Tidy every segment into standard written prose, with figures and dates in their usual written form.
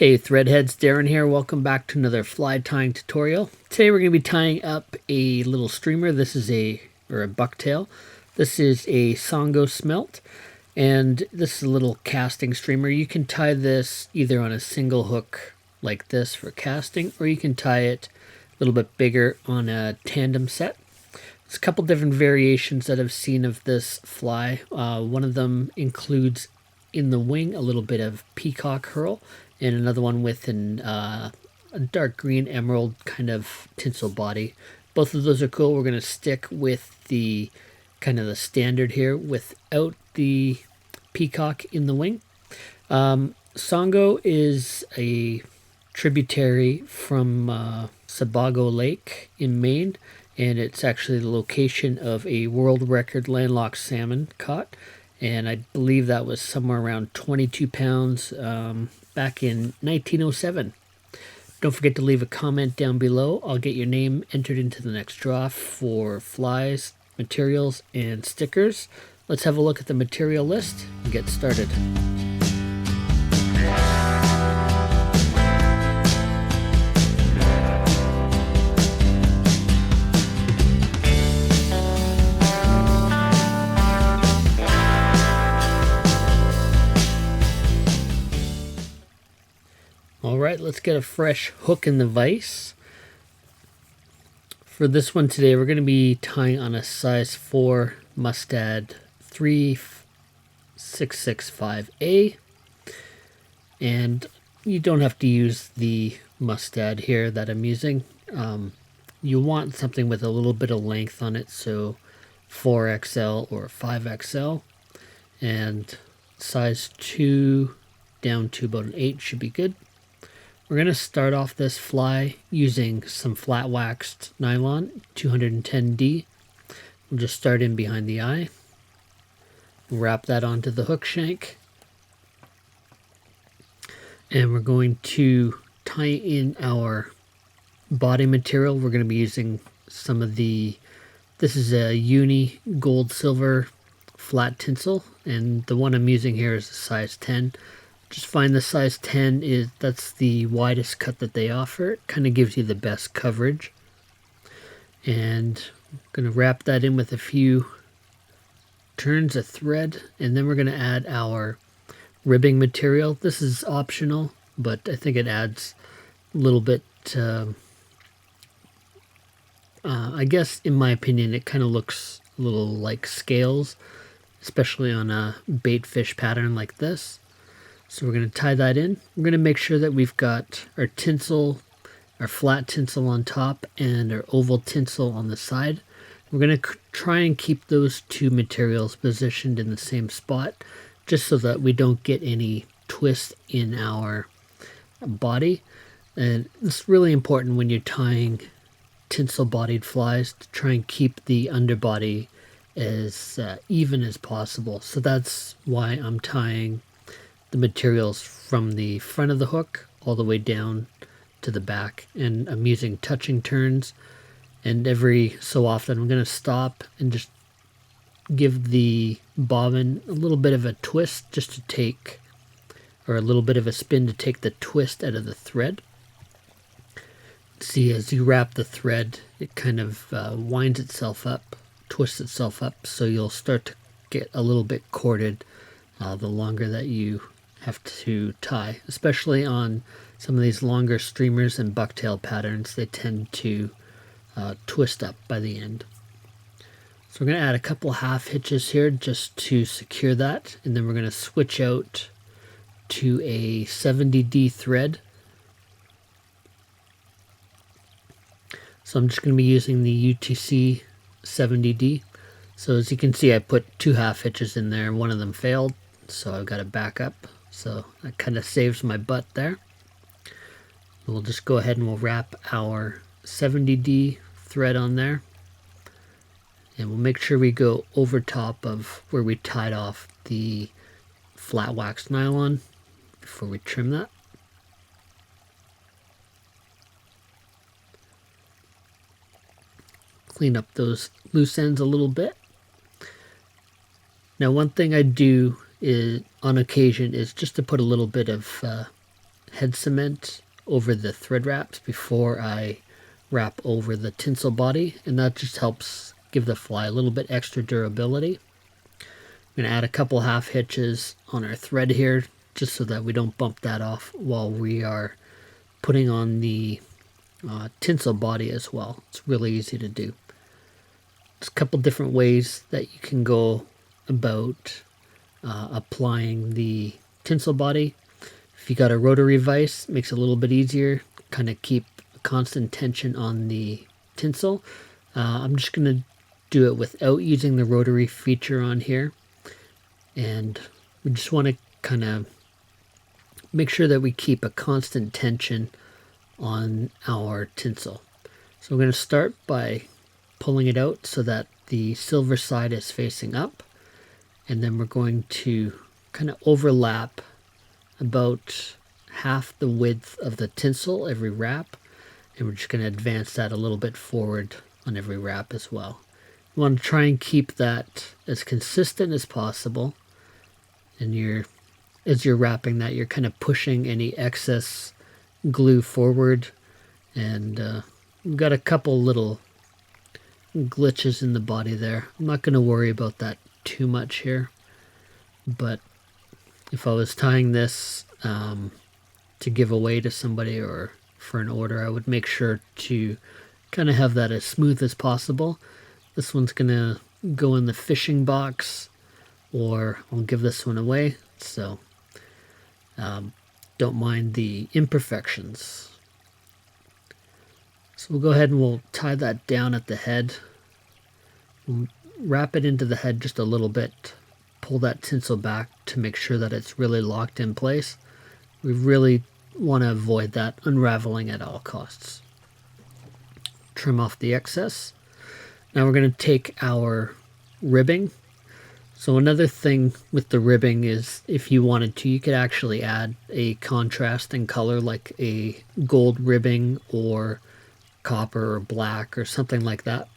Hey Threadheads, Darren here. Welcome back to another fly tying tutorial. Today we're going to be tying up a little streamer. This is a bucktail. This is a Songo smelt, and this is a little casting streamer. You can tie this either on a single hook like this for casting, or you can tie it a little bit bigger on a tandem set. There's a couple different variations that I've seen of this fly. One of them includes in the wing a little bit of peacock herl, and another one with a dark green emerald kind of tinsel body. Both of those are cool. We're going to stick with the kind of the standard here without the peacock in the wing. Songo is a tributary from Sebago Lake in Maine, and it's actually the location of a world record landlocked salmon caught, and I believe that was somewhere around 22 pounds back in 1907. Don't forget to leave a comment down below. I'll get your name entered into the next draw for flies, materials, and stickers. Let's have a look at the material list and get started. Alright, let's get a fresh hook in the vise. For this one today, we're going to be tying on a size 4 Mustad 3665A. And you don't have to use the Mustad here that I'm using. You want something with a little bit of length on it, so 4XL or 5XL. And size 2 down to about an 8 should be good. We're going to start off this fly using some flat waxed nylon, 210D. We'll just start in behind the eye. Wrap that onto the hook shank. And we're going to tie in our body material. We're going to be using some of this is a uni gold silver flat tinsel, and the one I'm using here is a size 10. Just find the size 10 that's the widest cut that they offer. It kind of gives you the best coverage. And I'm going to wrap that in with a few turns of thread, and then we're going to add our ribbing material. This is optional, but I think it adds a little bit, I guess in my opinion, it kind of looks a little like scales, especially on a bait fish pattern like this. So we're going to tie that in. We're going to make sure that we've got our tinsel, our flat tinsel on top, and our oval tinsel on the side. We're going to try and keep those two materials positioned in the same spot, just so that we don't get any twist in our body. And it's really important when you're tying tinsel-bodied flies to try and keep the underbody as even as possible. So that's why I'm tying the materials from the front of the hook all the way down to the back, and I'm using touching turns, and every so often I'm going to stop and just give the bobbin a little bit of a twist just to take, or a little bit of a spin to take the twist out of the thread. See, as you wrap the thread, it kind of winds itself up, twists itself up, so you'll start to get a little bit corded the longer that you have to tie, especially on some of these longer streamers and bucktail patterns. They tend to twist up by the end. So we're going to add a couple half hitches here just to secure that, and then we're going to switch out to a 70D thread. So I'm just going to be using the UTC 70D. So as you can see, I put 2 half hitches in there, and one of them failed, so I've got to back up. So that kind of saves my butt there. We'll just go ahead and we'll wrap our 70D thread on there. And we'll make sure we go over top of where we tied off the flat wax nylon before we trim that. Clean up those loose ends a little bit. Now, one thing I do is on occasion is just to put a little bit of head cement over the thread wraps before I wrap over the tinsel body, and that just helps give the fly a little bit extra durability. I'm going to add a couple half hitches on our thread here just so that we don't bump that off while we are putting on the tinsel body as well. It's really easy to do. There's a couple different ways that you can go about applying the tinsel body. If you got a rotary vise, it makes it a little bit easier. Kind of keep constant tension on the tinsel. I'm just going to do it without using the rotary feature on here. And we just want to kind of make sure that we keep a constant tension on our tinsel. So we're going to start by pulling it out so that the silver side is facing up, and then we're going to kind of overlap about half the width of the tinsel every wrap, and we're just going to advance that a little bit forward on every wrap as well. You want to try and keep that as consistent as possible, and as you're wrapping that, you're kind of pushing any excess glue forward, and we've got a couple little glitches in the body there. I'm not going to worry about that too much here, but if I was tying this to give away to somebody or for an order, I would make sure to kind of have that as smooth as possible. This one's going to go in the fishing box, or I'll give this one away, so don't mind the imperfections. So we'll go ahead and we'll tie that down at the head. We'll wrap it into the head just a little bit. Pull that tinsel back to make sure that it's really locked in place. We really want to avoid that unraveling at all costs. Trim off the excess. Now we're going to take our ribbing. So another thing with the ribbing is, if you wanted to, you could actually add a contrast in color like a gold ribbing or copper or black or something like that.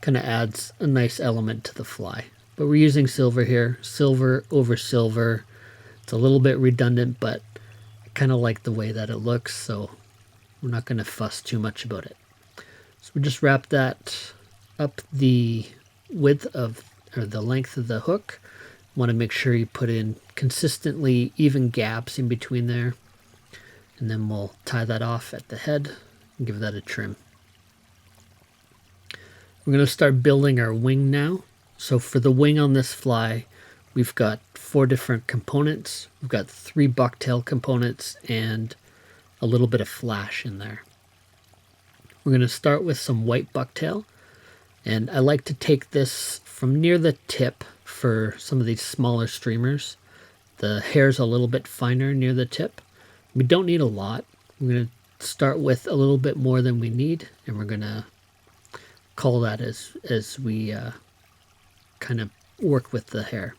Kind of adds a nice element to the fly. But we're using silver here. Silver over silver. It's a little bit redundant, but I kind of like the way that it looks, so we're not going to fuss too much about it. So we just wrap that up the width of, or the length of the hook. Want to make sure you put in consistently even gaps in between there. And then we'll tie that off at the head and give that a trim. We're going to start building our wing now. So for the wing on this fly, we've got 4 different components. We've got 3 bucktail components and a little bit of flash in there. We're going to start with some white bucktail. And I like to take this from near the tip for some of these smaller streamers. The hair's a little bit finer near the tip. We don't need a lot. We're going to start with a little bit more than we need, and we're going to call that as we kind of work with the hair.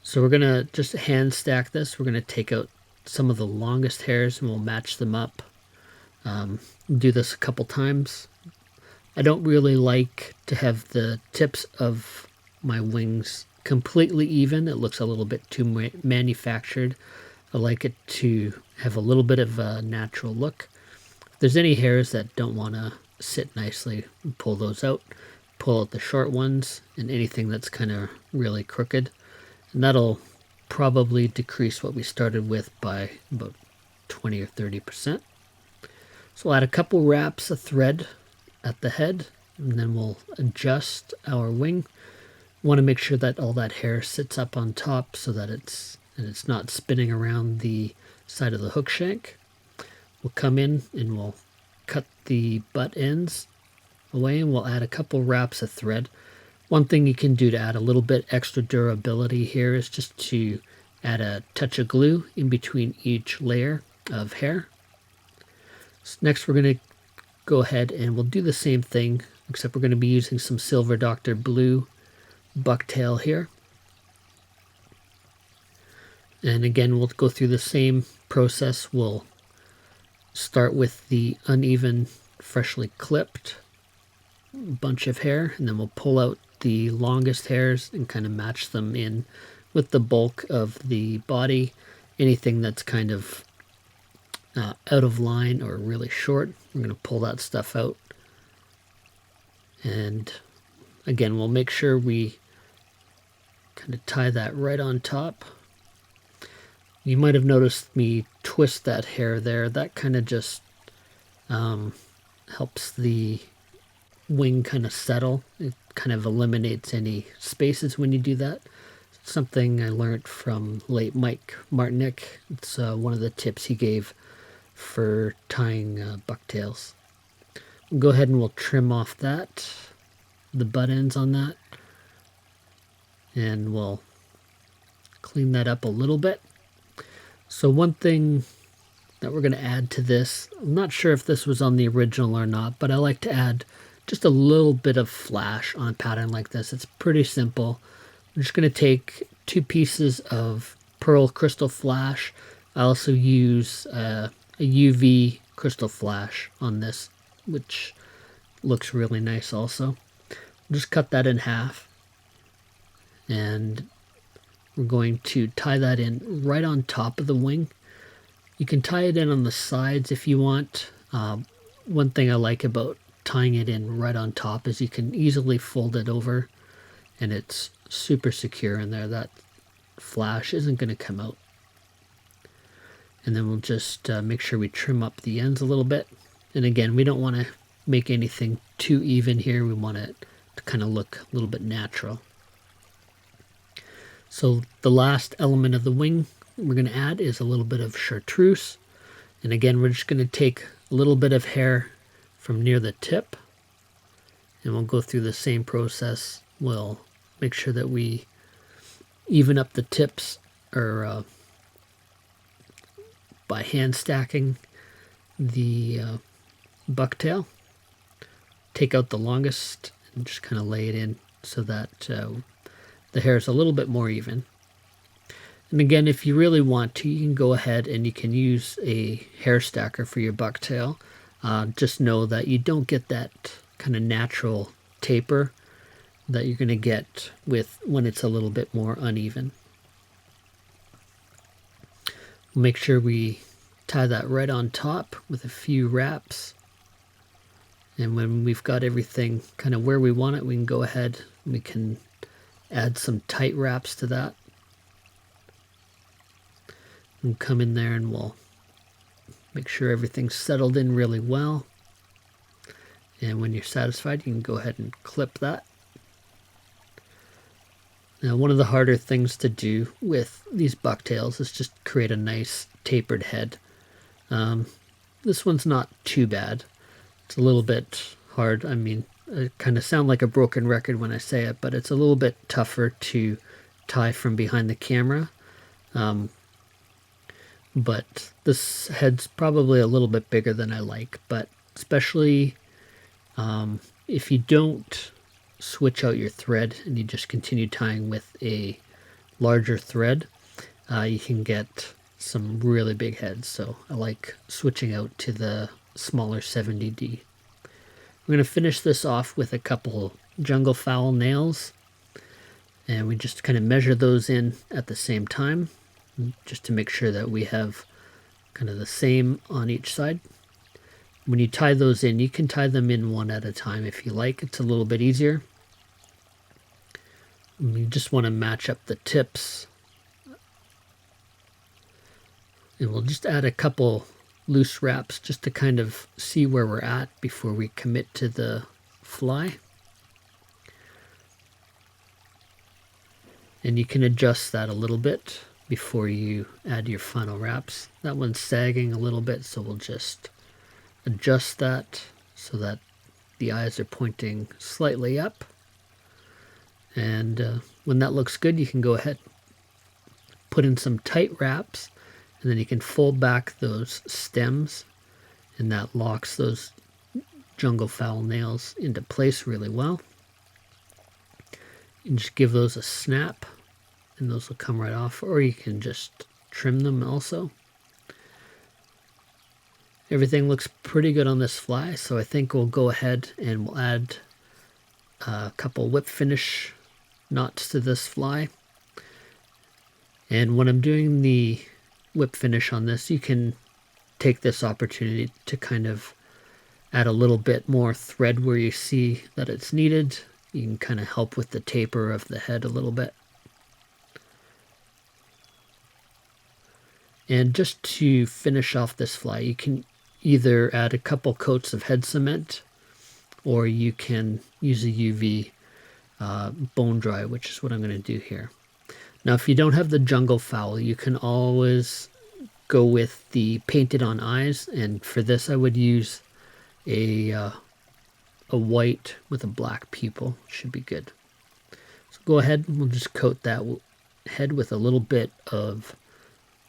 So we're going to just hand stack this. We're going to take out some of the longest hairs and we'll match them up. Do this a couple times. I don't really like to have the tips of my wings completely even. It looks a little bit too manufactured. I like it to have a little bit of a natural look. If there's any hairs that don't want to sit nicely, pull those out. Pull out the short ones and anything that's kind of really crooked. And that'll probably decrease what we started with by about 20 or 30%. So we'll add a couple wraps of thread at the head, and then we'll adjust our wing. We want to make sure that all that hair sits up on top so that it's not spinning around the side of the hook shank. We'll come in and we'll cut the butt ends away, and we'll add a couple wraps of thread. One thing you can do to add a little bit extra durability here is just to add a touch of glue in between each layer of hair. So next we're going to go ahead and we'll do the same thing, except we're going to be using some Silver Doctor Blue bucktail here. And again, we'll go through the same process. We'll start with the uneven, freshly clipped bunch of hair, and then we'll pull out the longest hairs and kind of match them in with the bulk of the body. Anything that's kind of out of line or really short, we're going to pull that stuff out. And again, we'll make sure we kind of tie that right on top. You might have noticed me twist that hair there. That kind of just helps the wing kind of settle. It kind of eliminates any spaces when you do that. Something I learned from late Mike Martinick. It's one of the tips he gave for tying bucktails. We'll go ahead and we'll trim off the butt ends on that, and we'll clean that up a little bit. So one thing that we're going to add to this, I'm not sure if this was on the original or not, but I like to add just a little bit of flash on a pattern like this. It's pretty simple. I'm just going to take 2 pieces of pearl crystal flash. I also use a UV crystal flash on this, which looks really nice also. Just cut that in half, and we're going to tie that in right on top of the wing. You can tie it in on the sides if you want. One thing I like about tying it in right on top is you can easily fold it over, and it's super secure in there. That flash isn't going to come out. And then we'll just make sure we trim up the ends a little bit. And again, we don't want to make anything too even here. We want it to kind of look a little bit natural. So the last element of the wing we're going to add is a little bit of chartreuse. And again, we're just going to take a little bit of hair from near the tip, and we'll go through the same process. We'll make sure that we even up the tips, or by hand stacking the bucktail. Take out the longest and just kind of lay it in so that the hair is a little bit more even. And again, if you really want to, you can go ahead and you can use a hair stacker for your bucktail. Just know that you don't get that kind of natural taper that you're going to get with when it's a little bit more uneven. Make sure we tie that right on top with a few wraps. And when we've got everything kind of where we want it, we can go ahead and we can add some tight wraps to that. And come in there and we'll make sure everything's settled in really well. And when you're satisfied, you can go ahead and clip that. Now, one of the harder things to do with these bucktails is just create a nice tapered head. This one's not too bad. It's a little bit hard. I mean, I kind of sound like a broken record when I say it, but it's a little bit tougher to tie from behind the camera. But this head's probably a little bit bigger than I like, but especially if you don't switch out your thread and you just continue tying with a larger thread, you can get some really big heads. So I like switching out to the smaller 70D. We're going to finish this off with a couple jungle fowl nails, and we just kind of measure those in at the same time, just to make sure that we have kind of the same on each side. When you tie those in, you can tie them in one at a time if you like. It's a little bit easier. And you just want to match up the tips. And we'll just add a couple loose wraps just to kind of see where we're at before we commit to the fly. And you can adjust that a little bit before you add your final wraps. That one's sagging a little bit, so we'll just adjust that so that the eyes are pointing slightly up. And when that looks good, you can go ahead, put in some tight wraps, and then you can fold back those stems, and that locks those jungle fowl nails into place really well. You can just give those a snap, and those will come right off, or you can just trim them also. Everything looks pretty good on this fly, so I think we'll go ahead and we'll add a couple whip finish knots to this fly. And when I'm doing the whip finish on this, you can take this opportunity to kind of add a little bit more thread where you see that it's needed. You can kind of help with the taper of the head a little bit. And just to finish off this fly, you can either add a couple coats of head cement, or you can use a UV bone dry, which is what I'm going to do here. Now, if you don't have the jungle fowl, you can always go with the painted on eyes, and for this I would use a white with a black pupil. Should be good. So go ahead and we'll just coat that head with a little bit of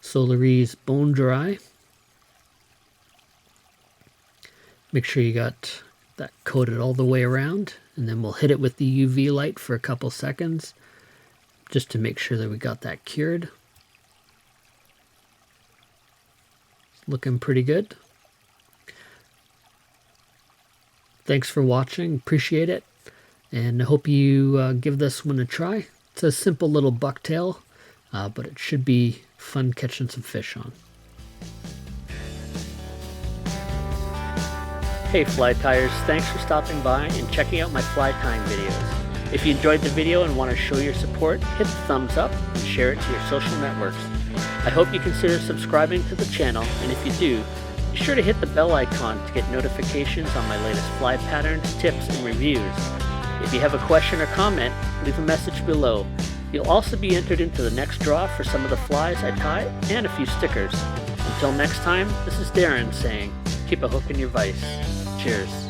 Solaris Bone Dry. Make sure you got that coated all the way around, and then we'll hit it with the UV light for a couple seconds just to make sure that we got that cured. It's looking pretty good. Thanks for watching, appreciate it, and I hope you give this one a try. It's a simple little bucktail, but it should be fun catching some fish on. Hey fly tyers, thanks for stopping by and checking out my fly tying videos. If you enjoyed the video and want to show your support, hit the thumbs up and share it to your social networks. I hope you consider subscribing to the channel, and if you do, be sure to hit the bell icon to get notifications on my latest fly patterns, tips, and reviews. If you have a question or comment, leave a message below. You'll also be entered into the next draw for some of the flies I tie and a few stickers. Until next time, this is Darren saying, keep a hook in your vise. Cheers.